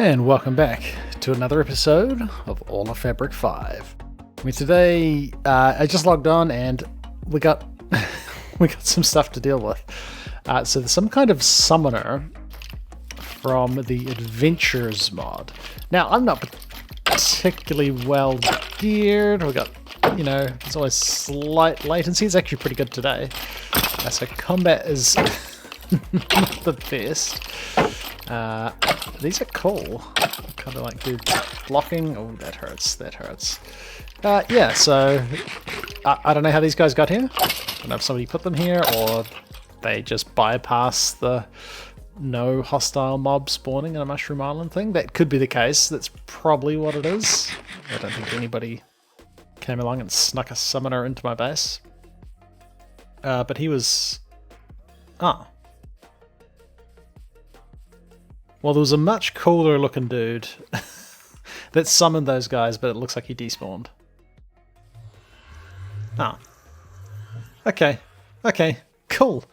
And welcome back to another episode of All of Fabric 5. Today, I just logged on and we got we got some stuff to deal with. So there's some kind of summoner from the Adventures mod. Now, I'm not particularly well geared. We got, there's always slight latency. It's actually pretty good today. So combat is not the best. These are cool. Kind of like do blocking. Oh, that hurts. That hurts. Yeah, so I don't know how these guys got here. I don't know if somebody put them here or they just bypass the no hostile mob spawning in a Mushroom Island thing. That could be the case. That's probably what it is. I don't think anybody came along and snuck a summoner into my base. But he was... Oh. Well, there was a much cooler looking dude that summoned those guys, but it looks like he despawned. Oh. Okay. Okay. Cool.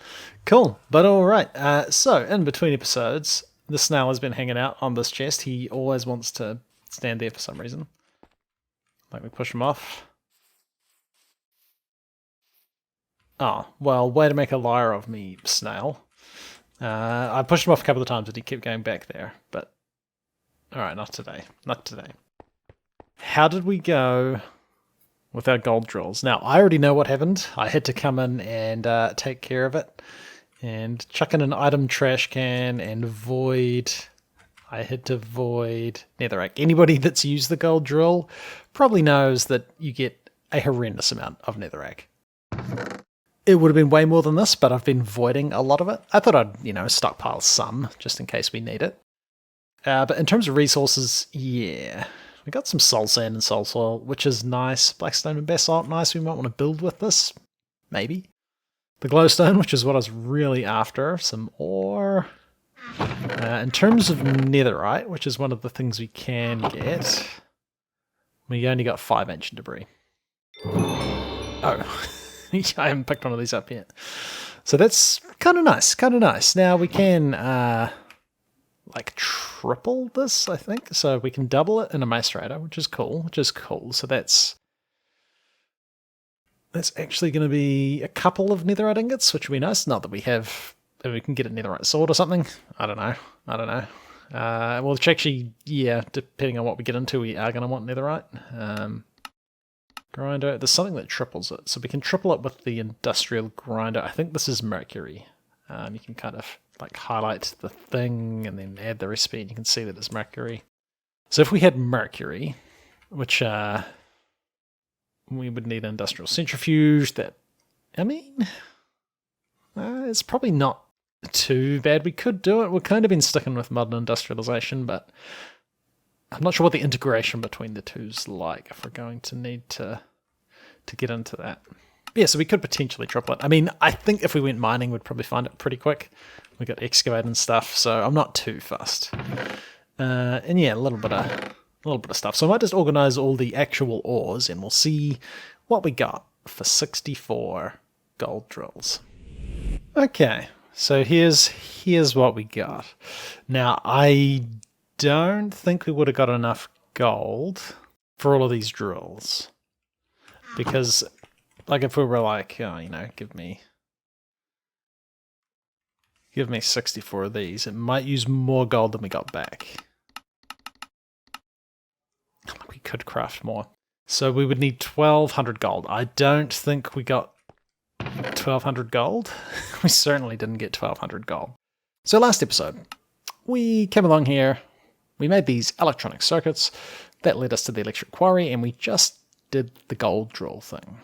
Cool. But alright. So, in between episodes, the snail has been hanging out on this chest. He always wants to stand there for some reason. Like we push him off. Oh, well, way to make a liar of me, snail. I pushed him off a couple of times, but he kept going back there. But, alright, not today. Not today. How did we go with our gold drills? Now, I already know what happened. I had to come in and take care of it. And chuck in an item trash can and void... I had to void netherrack. Anybody that's used the gold drill probably knows that you get a horrendous amount of netherrack. It would have been way more than this, but I've been voiding a lot of it. I thought I'd, stockpile some, just in case we need it. But in terms of resources, yeah. We got some soul sand and soul soil, which is nice. Blackstone and basalt, nice. We might want to build with this. Maybe. The glowstone, which is what I was really after. Some ore. In terms of netherite, which is one of the things we can get, we only got 5 ancient debris. Oh. I haven't picked one of these up yet. So that's kind of nice, kind of nice. Now we can, triple this, I think. So we can double it in a macerator, which is cool, So that's actually going to be a couple of netherite ingots, which would be nice. Not that we have, if we can get a netherite sword or something. I don't know. Well, actually, yeah, depending on what we get into, we are going to want netherite. Grinder, there's something that triples it. So we can triple it with the industrial grinder. I think this is mercury. You can kind of highlight the thing and then add the recipe and you can see that it's mercury. So if we had mercury, which we would need an industrial centrifuge, it's probably not too bad. We could do it. We've kind of been sticking with modern industrialization, but I'm not sure what the integration between the two's like if we're going to need to get into that. Yeah, so we could potentially triple it. I think if we went mining, we'd probably find it pretty quick. We got excavate and stuff, so I'm not too fussed. And yeah, a little bit of stuff. So I might just organize all the actual ores, and we'll see what we got for 64 gold drills. Okay, so here's what we got. Now I don't think we would have got enough gold for all of these drills. Because, if we were give me 64 of these, it might use more gold than we got back. We could craft more. So we would need 1,200 gold. I don't think we got 1,200 gold. We certainly didn't get 1,200 gold. So last episode, we came along here. We made these electronic circuits that led us to the electric quarry, and we just did the gold drill thing.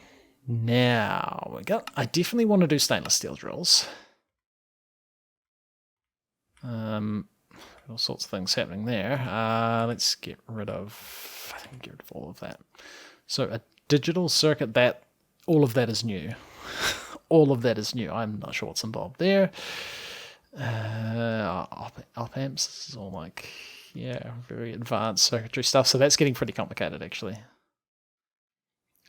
Now, I definitely want to do stainless steel drills. All sorts of things happening there. Let's get rid of all of that. So a digital circuit, all of that is new. All of that is new. I'm not sure what's involved there. Op amps, this is all very advanced circuitry stuff. So that's getting pretty complicated, actually.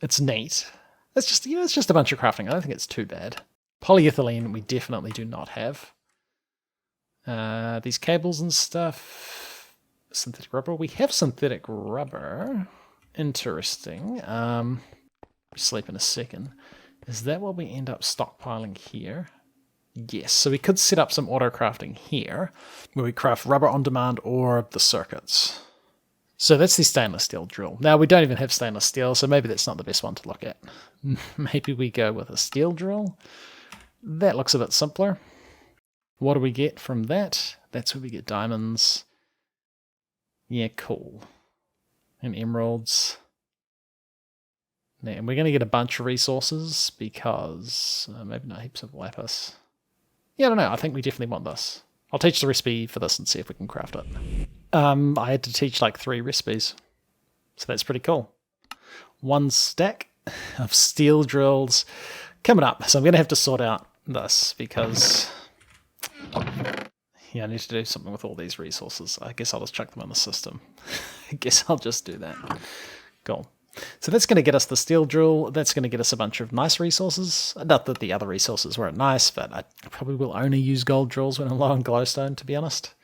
It's neat. It's just a bunch of crafting. I don't think it's too bad. Polyethylene we definitely do not have. These cables and stuff. synthetic rubber. We have synthetic rubber. Interesting. Sleep in a second. Is that what we end up stockpiling here? Yes, so we could set up some auto crafting here, where we craft rubber on demand or the circuits. So that's the stainless steel drill. Now we don't even have stainless steel, so maybe that's not the best one to look at. Maybe we go with a steel drill. That looks a bit simpler. What do we get from that? That's where we get diamonds. Yeah, cool. And emeralds. And we're going to get a bunch of resources because maybe not heaps of lapis. Yeah, I don't know. I think we definitely want this. I'll teach the recipe for this and see if we can craft it. I had to teach like 3 recipes, so that's pretty cool. 1 stack of steel drills coming up. So I'm going to have to sort out this because yeah, I need to do something with all these resources. I guess I'll just chuck them on the system. I guess I'll just do that. Cool. So that's going to get us the steel drill. That's going to get us a bunch of nice resources. Not that the other resources weren't nice, but I probably will only use gold drills when I'm low on glowstone, to be honest.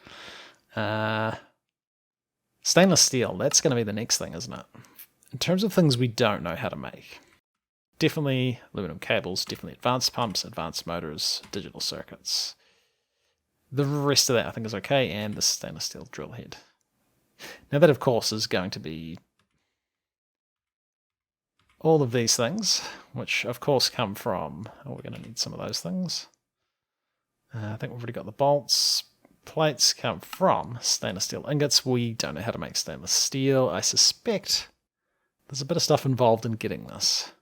Stainless steel, that's going to be the next thing, isn't it? In terms of things we don't know how to make. Definitely aluminum cables, definitely advanced pumps, advanced motors, digital circuits. The rest of that I think is okay, and the stainless steel drill head. Now that, of course, is going to be all of these things, which of course come from, we're going to need some of those things. I think we've already got the bolts. Plates come from stainless steel ingots. We don't know how to make stainless steel. I suspect there's a bit of stuff involved in getting this.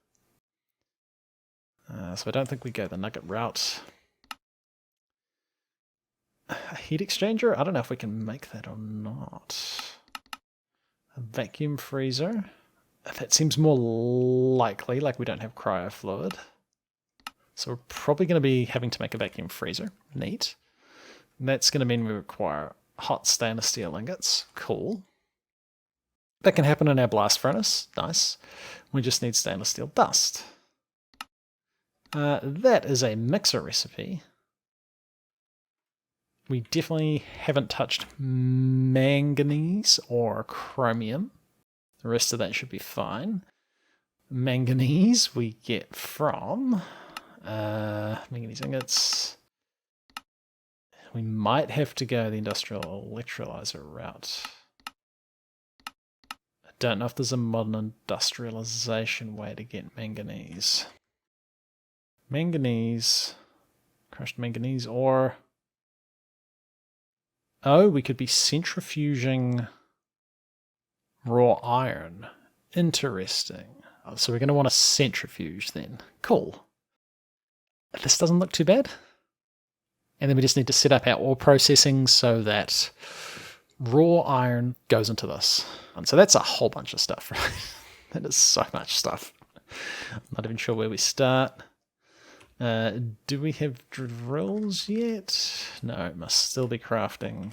So I don't think we go the nugget route. A heat exchanger? I don't know if we can make that or not. A vacuum freezer? That seems more likely, like we don't have cryo fluid. So we're probably going to be having to make a vacuum freezer. Neat. And that's going to mean we require hot stainless steel ingots. Cool. That can happen in our blast furnace. Nice. We just need stainless steel dust. That is a mixer recipe. We definitely haven't touched manganese or chromium. The rest of that should be fine. Manganese we get from manganese ingots. We might have to go the industrial electrolyzer route. I don't know if there's a modern industrialization way to get manganese. Manganese, crushed manganese, or oh, we could be centrifuging raw iron. Interesting. Oh, so we're going to want a centrifuge then. Cool. This doesn't look too bad. And then we just need to set up our ore processing so that raw iron goes into this. And so that's a whole bunch of stuff, right? That is so much stuff. I'm not even sure where we start. Do we have drills yet? No, it must still be crafting.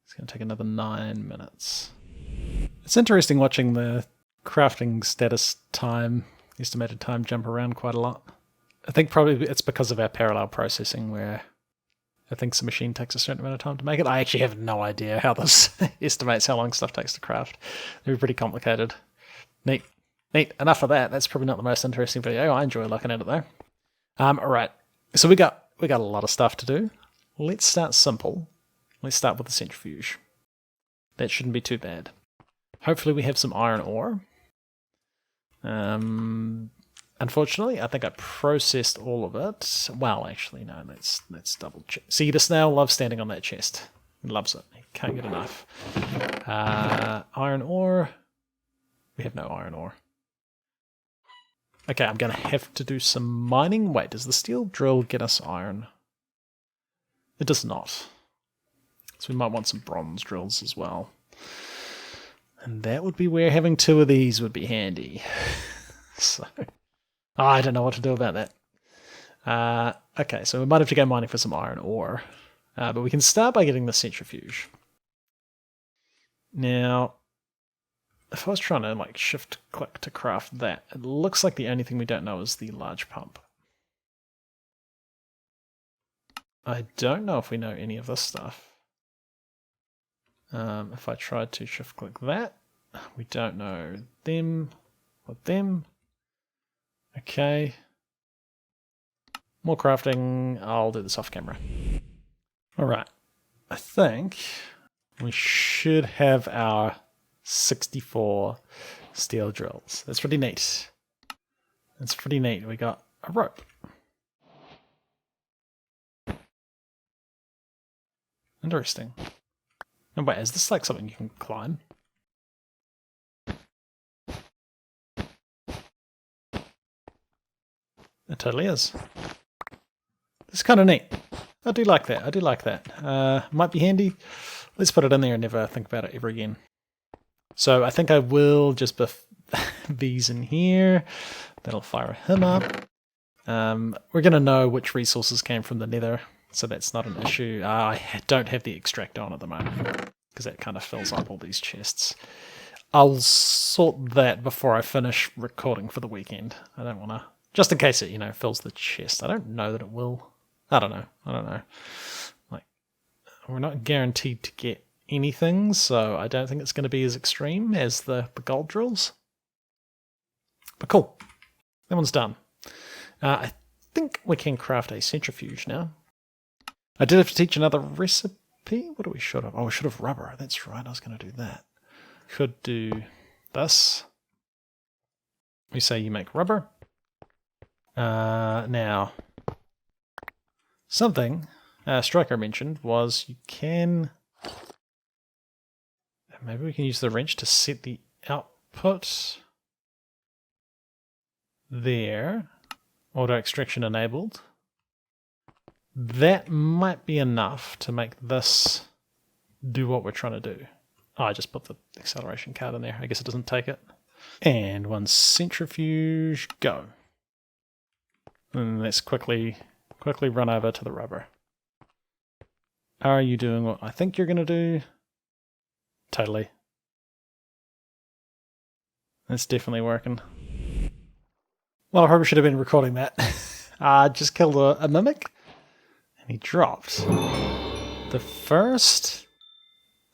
It's going to take another 9 minutes. It's interesting watching the crafting status time, estimated time, jump around quite a lot. I think probably it's because of our parallel processing where I think the machine takes a certain amount of time to make it. I actually have no idea how this estimates how long stuff takes to craft. They're pretty complicated. Neat. Neat. Enough of that. That's probably not the most interesting video. I enjoy looking at it though. Alright. So we got a lot of stuff to do. Let's start simple. Let's start with the centrifuge. That shouldn't be too bad. Hopefully we have some iron ore. Unfortunately, I think I processed all of it. Well, actually, no, let's double check. See, the snail loves standing on that chest. He loves it. He can't get enough. Iron ore. We have no iron ore. Okay, I'm going to have to do some mining. Wait, does the steel drill get us iron? It does not. So we might want some bronze drills as well. And that would be where having 2 of these would be handy. So, I don't know what to do about that. Okay, so we might have to go mining for some iron ore. But we can start by getting the centrifuge. Now, if I was trying to like shift click to craft that, it looks like the only thing we don't know is the large pump. I don't know if we know any of this stuff. If I tried to shift click that, we don't know them or them. Okay. More crafting. I'll do this off camera. Alright. I think we should have our 64 steel drills. That's pretty neat. That's pretty neat. We got a rope. Interesting. And wait, is this like something you can climb? It totally is. It's kind of neat. I do like that. I do like that. Might be handy. Let's put it in there and never think about it ever again. So I think I will just buff these in here. That'll fire him up. We're going to know which resources came from the nether, so that's not an issue. I don't have the extractor on at the moment, because that kind of fills up all these chests. I'll sort that before I finish recording for the weekend. I don't want to, just in case it, fills the chest. I don't know that it will. I don't know. Like, we're not guaranteed to get anything, so I don't think it's going to be as extreme as the gold drills. But cool. That one's done. I think we can craft a centrifuge now. I did have to teach another recipe. What do we should have? Oh, we should have rubber. That's right. I was going to do that. Could do this. We say you make rubber. Now, something Striker mentioned was you can... Maybe we can use the wrench to set the output there. Auto extraction enabled. That might be enough to make this do what we're trying to do. Oh, I just put the acceleration card in there. I guess it doesn't take it. And one centrifuge, go. And let's quickly run over to the rubber. Are you doing what I think you're going to do? Totally. That's definitely working. Well, I probably should have been recording that. Just killed a mimic. And he dropped the first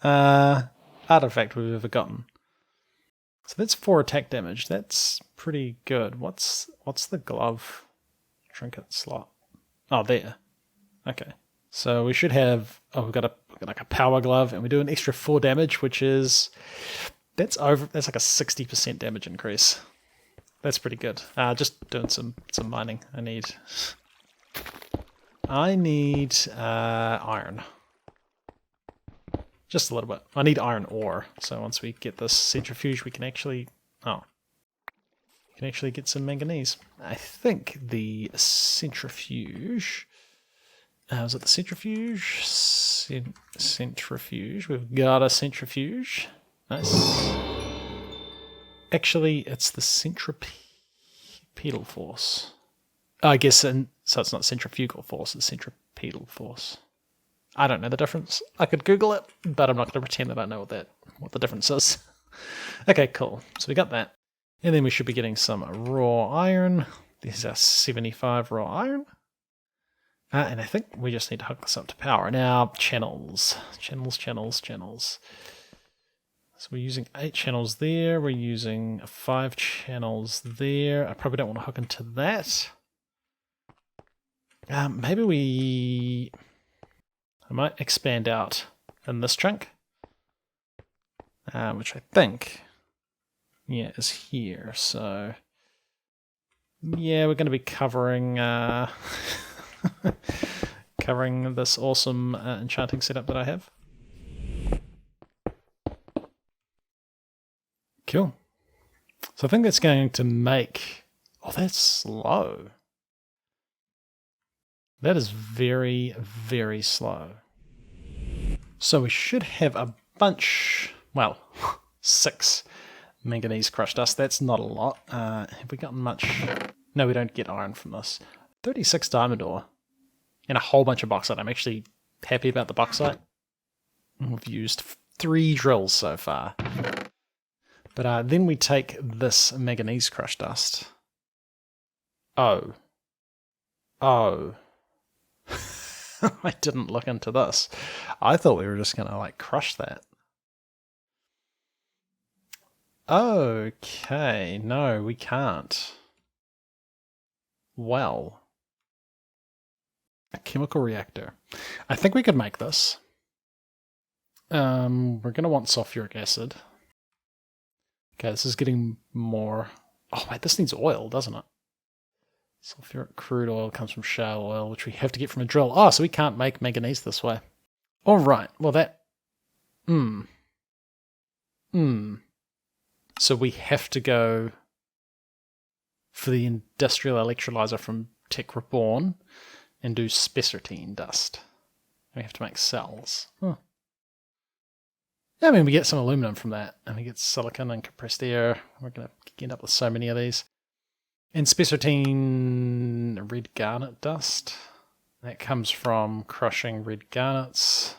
artifact we've ever gotten. So that's 4 attack damage. That's pretty good. What's the glove trinket slot? Oh, there. Okay. So we should have... Oh, we've got like a power glove, and we do an extra 4 damage, which is... That's like a 60% damage increase. That's pretty good. Just doing some mining. I need iron. Just a little bit. I need iron ore. So once we get this centrifuge, we can actually... Oh. We can actually get some manganese. I think the centrifuge... was it the centrifuge? Centrifuge. We've got a centrifuge. Nice. Actually, it's the centripetal force. I guess, so it's not centrifugal force, it's centripetal force. I don't know the difference. I could Google it, but I'm not going to pretend that I know what the difference is. Okay, cool. So we got that. And then we should be getting some raw iron. This is our 75 raw iron. And I think we just need to hook this up to power. Now, channels. So we're using 8 channels there. We're using 5 channels there. I probably don't want to hook into that. Maybe I might expand out in this chunk, which I think, is here. So, yeah, we're going to be covering covering this awesome enchanting setup that I have. Cool. So I think that's going to make... Oh, that's slow. That is very, very slow. So we should have a bunch... Well, 6 manganese crushed dust. That's not a lot. Have we gotten much? No, we don't get iron from this. 36 diamond ore. And a whole bunch of bauxite. I'm actually happy about the bauxite. We've used 3 drills so far. But then we take this manganese crushed dust. Oh. I didn't look into this. I thought we were just going to crush that. Okay, no, we can't. Well, a chemical reactor. I think we could make this. We're going to want sulfuric acid. Okay, this is getting more... Oh, wait, this needs oil, doesn't it? Sulfuric crude oil comes from shale oil, which we have to get from a drill. Oh, so we can't make manganese this way. All right, well that... So we have to go for the industrial electrolyzer from Tech Reborn and do spessartine dust. We have to make cells. Huh. I mean, we get some aluminum from that, and we get silicon and compressed air. We're going to end up with so many of these. And spessartine red garnet dust. That comes from crushing red garnets.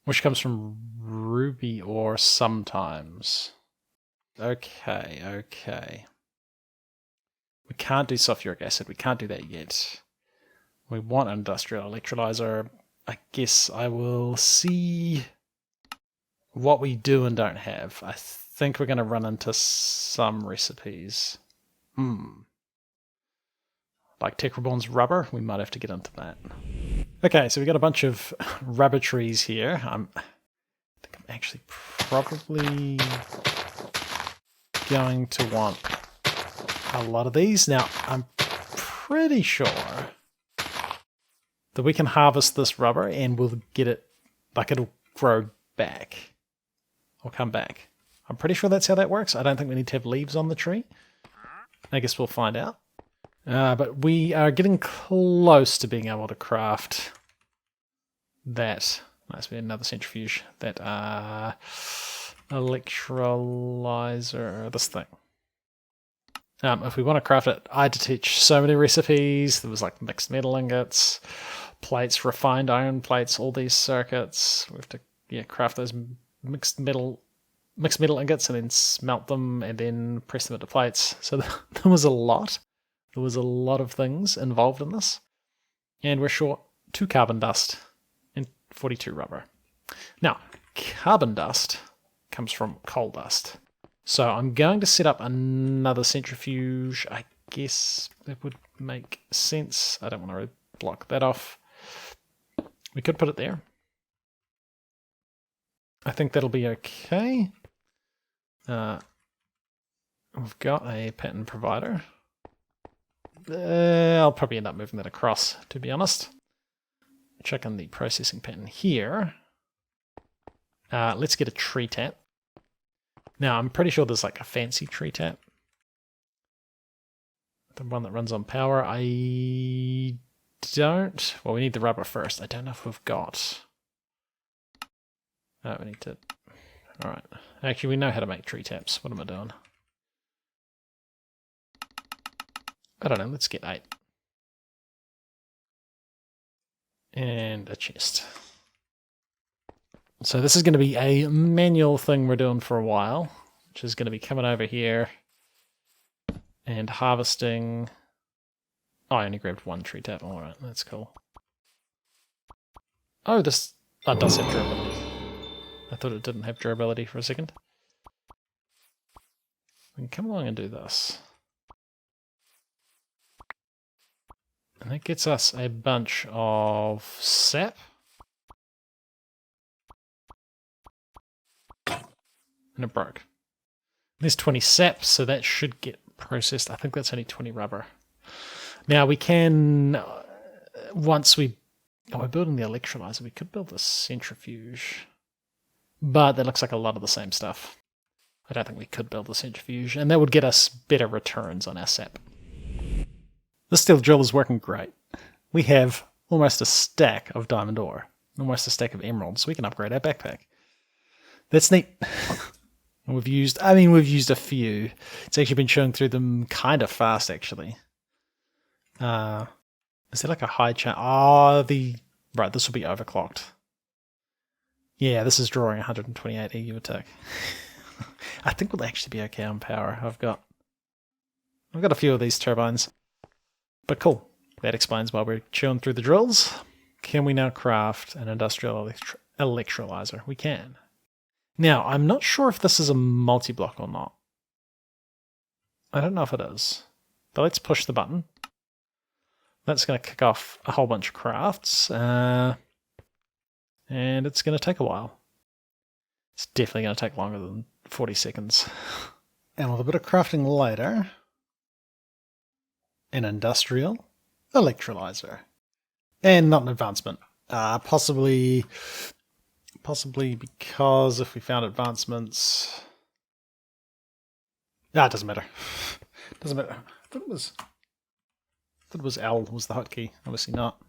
Which comes from ruby ore sometimes. Okay. We can't do sulfuric acid. We can't do that yet. We want an industrial electrolyzer. I guess I will see what we do and don't have. I think we're going to run into some recipes. Like Tech Reborn's rubber. We might have to get into that. Okay, so we've got a bunch of rubber trees here. I think I'm actually probably going to want a lot of these. Now, I'm pretty sure that we can harvest this rubber and we'll get it, like it'll grow back or come back. I'm pretty sure that's how that works. I don't think we need to have leaves on the tree. I guess we'll find out. But we are getting close to being able to craft that. Must be another centrifuge. That electrolyzer, this thing. If we want to craft it, I had to teach so many recipes. There was like mixed metal ingots, plates, refined iron plates, all these circuits. We have to craft those mixed metal ingots and then smelt them and then press them into plates. So there was a lot. There was a lot of things involved in this. And we're short 2 carbon dust and 42 rubber. Now, carbon dust comes from coal dust. So I'm going to set up another centrifuge. I guess that would make sense. I don't want to block that off. We could put it there. I think that'll be okay. We've got a pattern provider. I'll probably end up moving that across, to be honest. Check on the processing pattern here. Let's get a tree tap. Now, I'm pretty sure there's like a fancy tree tap. The one that runs on power. I don't... Well, we need the rubber first. I don't know if we've got... Oh, we need to... Alright. Actually, we know how to make tree taps. What am I doing? I don't know. Let's get 8. And a chest. So this is going to be a manual thing we're doing for a while, which is going to be coming over here and harvesting. Oh, I only grabbed 1 tree tap. All right, that's cool. Oh, this does have durability. I thought it didn't have durability for a second. We can come along and do this. And that gets us a bunch of sap. And it broke. There's 20 sap, so that should get processed. I think that's only 20 rubber. Now we can, once we're building the electrolyzer, we could build the centrifuge. But that looks like a lot of the same stuff. I don't think we could build the centrifuge, and that would get us better returns on our sap. This steel drill is working great. We have almost a stack of diamond ore, almost a stack of emeralds, so we can upgrade our backpack. That's neat. We've used a few. It's actually been showing through them kind of fast, actually. Is there like a high chance? Right, this will be overclocked. Yeah, this is drawing 128 EU attack. I think we'll actually be okay on power. I've got a few of these turbines. But cool. That explains why we're chewing through the drills. Can we now craft an industrial electrolyzer. We can. Now, I'm not sure if this is a multi-block or not. I don't know if it is. But let's push the button. That's going to kick off a whole bunch of crafts. And it's going to take a while. It's definitely going to take longer than 40 seconds. And with a bit of crafting later, an industrial electrolyzer. And not an advancement. Possibly because if we found advancements... it doesn't matter. Doesn't matter. I thought it was L was the hotkey. Obviously not.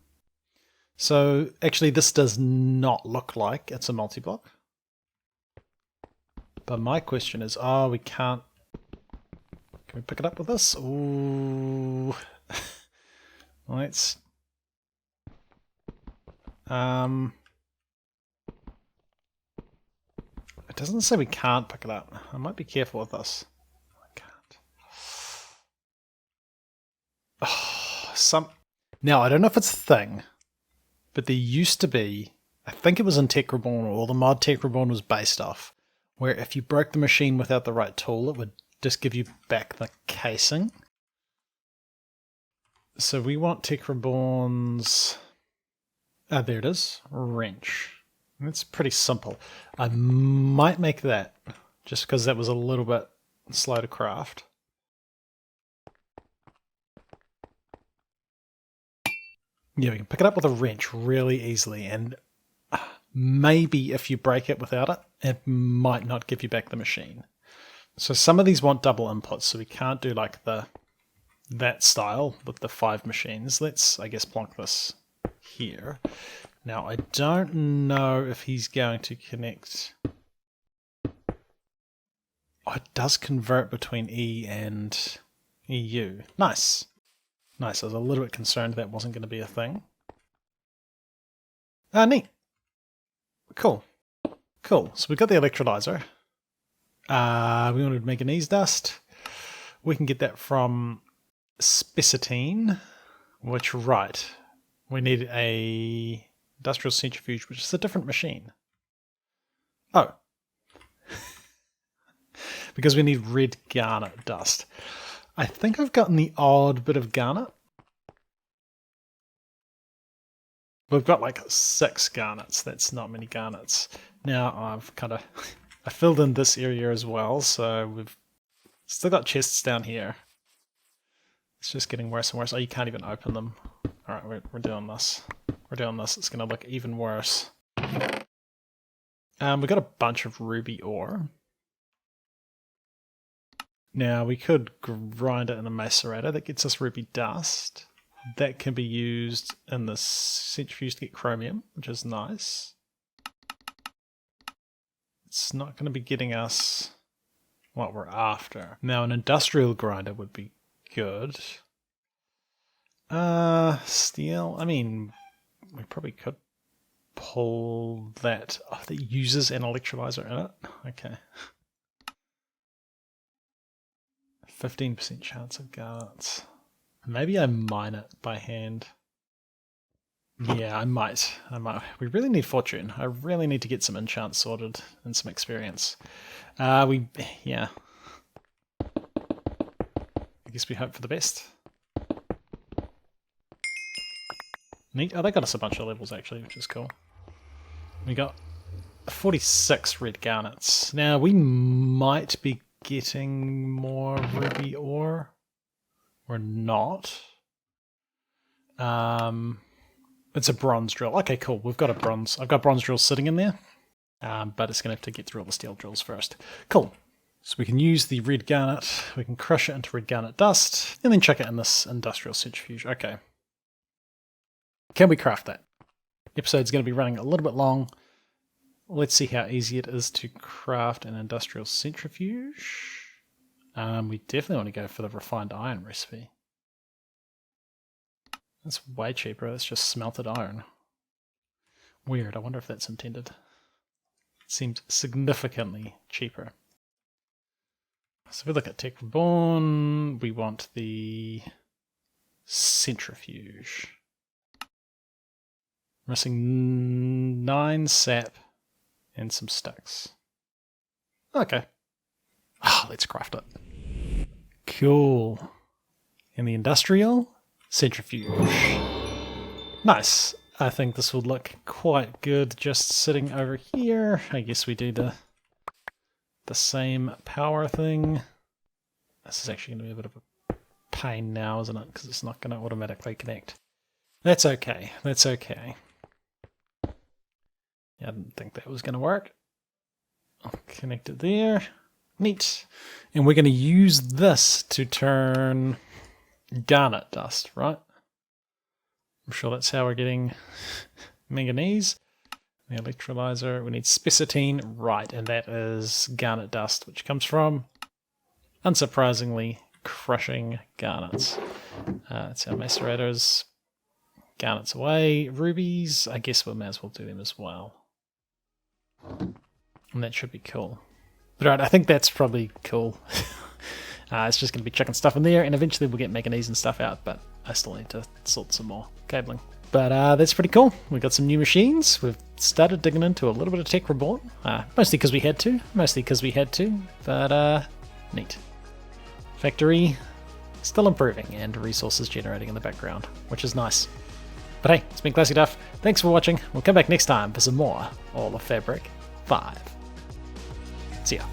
So actually this does not look like it's a multi-block. But my question is, we can't... Can we pick it up with this? Ooh. Let's... It doesn't say we can't pick it up. I might be careful with this. I can't. Now, I don't know if it's a thing, but there used to be, I think it was in Tech Reborn, or the mod Tech Reborn was based off, where if you broke the machine without the right tool, it would just give you back the casing. So we want Tech Reborn's... there it is. Wrench. It's pretty simple. I might make that, just because that was a little bit slow to craft. Yeah, we can pick it up with a wrench really easily, and maybe if you break it without it, it might not give you back the machine. So some of these want double inputs, so we can't do like that style with the 5 machines. Let's, I guess, plonk this here. Now, I don't know if he's going to connect... it does convert between E and EU. Nice. Nice. I was a little bit concerned that wasn't going to be a thing. Neat. Cool. Cool. So we've got the electrolyzer. We wanted manganese dust. We can get that from spicetine, which, right, we need a industrial centrifuge, which is a different machine. Oh. Because we need red garnet dust. I think I've gotten the odd bit of garnet. We've got like 6 garnets. That's not many garnets. Now I've I filled in this area as well, so we've still got chests down here. It's just getting worse and worse. Oh, you can't even open them. Alright, we're doing this. We're doing this. It's going to look even worse. We've got a bunch of ruby ore. Now, we could grind it in a macerator. That gets us ruby dust. That can be used in the centrifuge to get chromium, which is nice. It's not going to be getting us what we're after. Now, an industrial grinder would be good. Steel. I mean, we probably could pull that. Oh, that uses an electrolyzer in it. Okay. 15% chance of garnets. Maybe I mine it by hand. Yeah, I might. We really need fortune. I really need to get some enchants sorted and some experience. Yeah. I guess we hope for the best. Neat. Oh, they got us a bunch of levels actually, which is cool. We got 46 red garnets. Now, we might be getting more ruby ore. Or not. It's a bronze drill. Okay, cool. We've got a bronze. I've got bronze drills sitting in there. But it's going to have to get through all the steel drills first. Cool. So we can use the red garnet. We can crush it into red garnet dust. And then chuck it in this industrial centrifuge. Okay. Can we craft that? Episode's going to be running a little bit long. Let's see how easy it is to craft an industrial centrifuge. We definitely want to go for the refined iron recipe. That's way cheaper. That's just smelted iron. Weird. I wonder if that's intended. It seems significantly cheaper. So if we look at Tech Reborn, we want the centrifuge. Missing 9 sap and some sticks. Okay. Let's craft it. Cool. And the industrial centrifuge. Nice. I think this would look quite good just sitting over here. I guess we do the same power thing. This is actually going to be a bit of a pain now, isn't it? Because it's not going to automatically connect. That's okay. That's okay. Yeah, I didn't think that was going to work. I'll connect it there. Neat. And we're going to use this to turn garnet dust, right? I'm sure that's how we're getting manganese. The electrolyzer, we need spessartine, right, and that is garnet dust, which comes from, unsurprisingly, crushing garnets. That's our macerators. Garnets away. Rubies, I guess we may as well do them as well. And that should be cool. But right, I think that's probably cool. It's just going to be chucking stuff in there, and eventually we'll get manganese and stuff out, but I still need to sort some more cabling. But that's pretty cool. We've got some new machines. We've started digging into a little bit of tech reborn. Mostly because we had to. But neat. Factory still improving and resources generating in the background, which is nice. But hey, it's been ClassicDuff. Thanks for watching. We'll come back next time for some more All of Fabric 5. See ya.